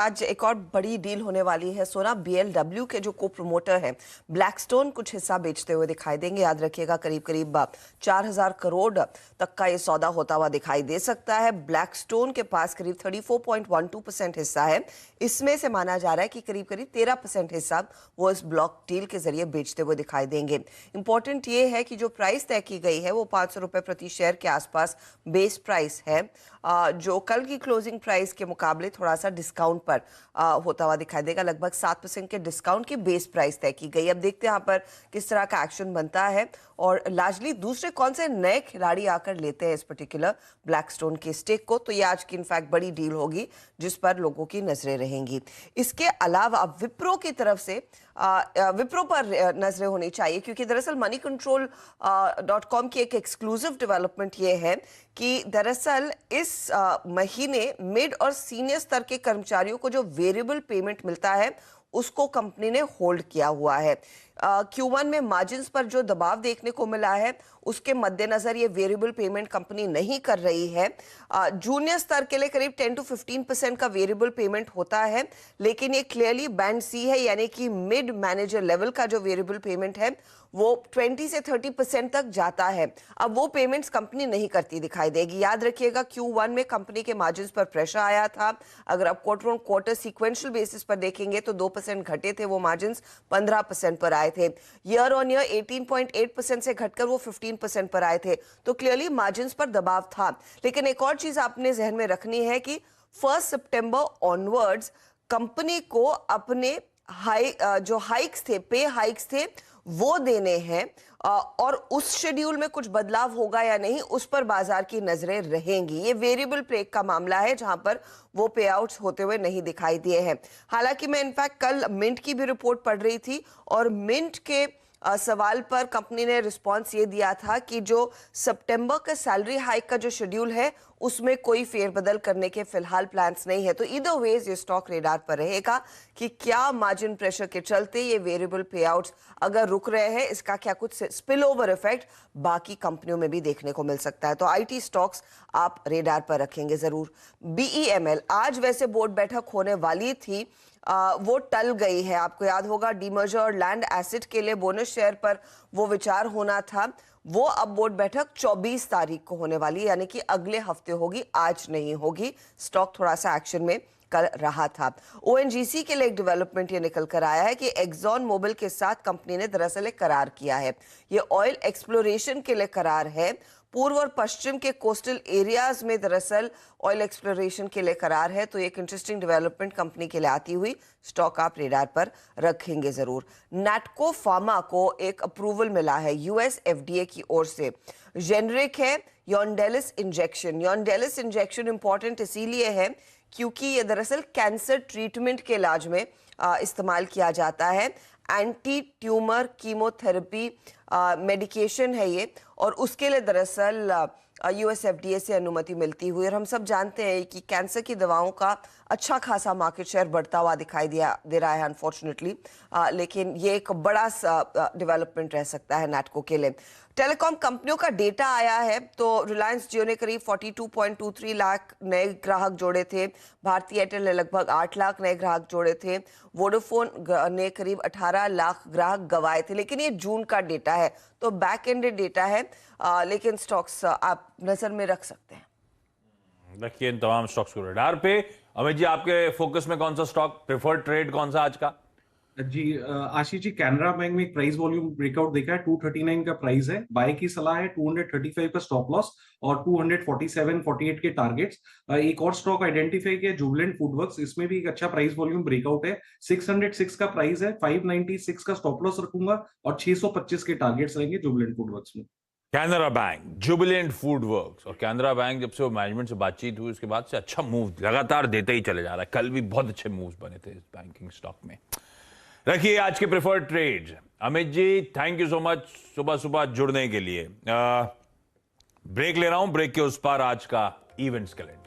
आज एक और बड़ी डील होने वाली है। सोना बीएलडब्ल्यू के जो को प्रमोटर हैं ब्लैकस्टोन कुछ हिस्सा बेचते हुए दिखाई देंगे। याद रखिएगा करीब करीब 4000 करोड़ तक का ये सौदा होता हुआ दिखाई दे सकता है। ब्लैकस्टोन के पास करीब 34.12% हिस्सा है। इसमें से माना जा रहा है कि करीब करीब 13% हिस्सा वो इस ब्लॉक डील के जरिए बेचते हुए दिखाई देंगे। इंपॉर्टेंट ये है कि जो प्राइस तय की गई है वो 500 रुपए प्रति शेयर के आसपास बेस प्राइस है, जो कल की क्लोजिंग प्राइस के मुकाबले थोड़ा सा डिस्काउंट पर होता हुआ दिखाई देगा। लगभग 7% के डिस्काउंट की बेस प्राइस तय की गई। अब देखते हैं यहाँ पर किस तरह का एक्शन बनता है और लार्जली दूसरे कौन से नए खिलाड़ी आकर लेते हैं इस पर्टिकुलर ब्लैकस्टोन के स्टेक को। तो ये आज की इनफैक्ट बड़ी डील होगी जिस पर लोगों की नजरें रहेंगी। इसके अलावा विप्रो की तरफ से विप्रो पर नजरें होनी चाहिए, क्योंकि दरअसल मनी कंट्रोल .com की एक एक्सक्लूसिव डेवलपमेंट ये है कि दरअसल इस महीने मिड और सीनियर स्तर के कर्मचारियों को जो वेरिएबल पेमेंट मिलता है उसको कंपनी ने होल्ड किया हुआ है। Q1 में मार्जिन्स पर जो दबाव देखने को मिला है उसके मद्देनजर ये वेरिएबल पेमेंट कंपनी नहीं कर रही है। जूनियर स्तर के लिए करीब 10 to 15% का वेरिएबल पेमेंट होता है, लेकिन ये क्लियरली बैंड सी है, यानी कि मिड मैनेजर लेवल का जो वेरिएबल पेमेंट है वो 20 से 30% तक जाता है। अब वो पेमेंट्स कंपनी नहीं करती दिखाई देगी। याद रखिएगा Q1 में कंपनी के मार्जिन्स पर प्रेशर आया था। अगर आप quarter on quarter sequential basis पर देखेंगे तो 2% घटे थे वो मार्जिन्स, 15% पर आए थे। ईयर ऑन ईयर 18.8% से घटकर वो 15% पर आए थे। तो क्लियरली मार्जिन्स पर दबाव था। लेकिन एक और चीज आपने जहन में रखनी है कि 1 सितंबर ऑनवर्ड्स कंपनी को अपने जो हाइक्स थे, पे हाइक्स थे, वो देने हैं और उस शेड्यूल में कुछ बदलाव होगा या नहीं उस पर बाजार की नजरें रहेंगी। ये वेरिएबल पे का मामला है जहां पर वो पे आउट्स होते हुए नहीं दिखाई दिए हैं। हालांकि मैं इनफैक्ट कल मिंट की भी रिपोर्ट पढ़ रही थी और मिंट के सवाल पर कंपनी ने रिस्पांस ये दिया था कि जो सितंबर का सैलरी हाइक का जो शेड्यूल है उसमें कोई फेरबदल करने के फिलहाल प्लान्स नहीं है। तो ईदर वेज ये स्टॉक रेडार पर रहेगा कि क्या मार्जिन प्रेशर के चलते ये वेरिएबल पे आउट्स अगर रुक रहे हैं, इसका क्या कुछ स्पिल ओवर इफेक्ट बाकी कंपनियों में भी देखने को मिल सकता है। तो आईटी स्टॉक्स आप रेडार पर रखेंगे जरूर। बीईएमएल आज वैसे बोर्ड बैठक होने वाली थी, वो टल गई है। आपको याद होगा डीमर्जर और लैंड एसेट के लिए बोनस शेयर पर वो विचार होना था, वो अब बोर्ड बैठक 24 तारीख को होने वाली, यानी कि अगले हफ्ते होगी, आज नहीं होगी। स्टॉक थोड़ा सा एक्शन में कर रहा था। ओएनजीसी के लिए एक डेवलपमेंट ये निकल कर आया है कि एक्सॉन मोबिल के साथ कंपनी ने दरअसल एक करार किया है। ये ऑयल एक्सप्लोरेशन के लिए करार है। पूर्व और पश्चिम के कोस्टल एरियाज में दरअसल ऑयल एक्सप्लोरेशन के लिए करार है। तो एक इंटरेस्टिंग डेवलपमेंट कंपनी के लिए आती हुई स्टॉक आप रेडार पर रखेंगे जरूर। नैटको फार्मा को एक अप्रूवल मिला है यूएस एफडीए की ओर से। जेनरिक है योनडेलिस इंजेक्शन। योनडेलिस इंजेक्शन इंपॉर्टेंट इसीलिए है क्योंकि ये दरअसल कैंसर ट्रीटमेंट के इलाज में इस्तेमाल किया जाता है। एंटी ट्यूमर कीमोथेरेपी मेडिकेशन है ये, और उसके लिए दरअसल यूएस एफडीए से अनुमति मिलती हुई। और हम सब जानते हैं कि कैंसर की दवाओं का अच्छा खासा मार्केट शेयर बढ़ता हुआ दिखाई दे रहा है अनफॉर्चुनेटली, लेकिन ये एक बड़ा डेवलपमेंट रह सकता है नैटको के लिए। टेलीकॉम कंपनियों का डेटा आया है तो रिलायंस जियो ने करीब 42.23 लाख नए ग्राहक जोड़े थे। भारती एयरटेल ने लगभग 8 लाख नए ग्राहक जोड़े थे। वोडाफोन ने करीब 18 लाख ग्राहक गंवाए थे। लेकिन ये जून का डेटा है तो बैक एंडेड डेटा है, लेकिन स्टॉक्स आप नजर में रख सकते हैं। रखिए इन तमाम स्टॉक्स को रडार पे। अमित जी, आपके फोकस में कौन सा स्टॉक, प्रेफर्ड ट्रेड कौन सा आज का? जी आशीष जी, कैनरा बैंक में एक प्राइस वॉल्यूम ब्रेकआउट देखा है। 239 का प्राइस है, बाय की सलाह है। 235 का स्टॉप लॉस और 247-48 के टारगेट्स। एक और स्टॉक आइडेंटिफाई किया जुबिलेंट फूडवर्क्स, इसमें भी एक अच्छा प्राइस वॉल्यूम ब्रेकआउट है। 606 का प्राइस है, 596 का स्टॉप लॉस रखूंगा और 625 के टारगेट्स रहेंगे जुबिलेंट फूडवर्क्स में। Canara bank, Jubilant FoodWorks. और कैनरा बैंक जब से वो मैनेजमेंट से बातचीत हुई उसके बाद से अच्छा मूव लगातार देते ही चले जा रहा है। कल भी बहुत अच्छे मूव्स बने थे इस बैंकिंग स्टॉक में। रखिए आज के preferred trade. Amit ji, thank you so much सुबह सुबह जुड़ने के लिए। ब्रेक ले रहा हूं, ब्रेक के उस पार आज का इवेंट्स कैलेंडर।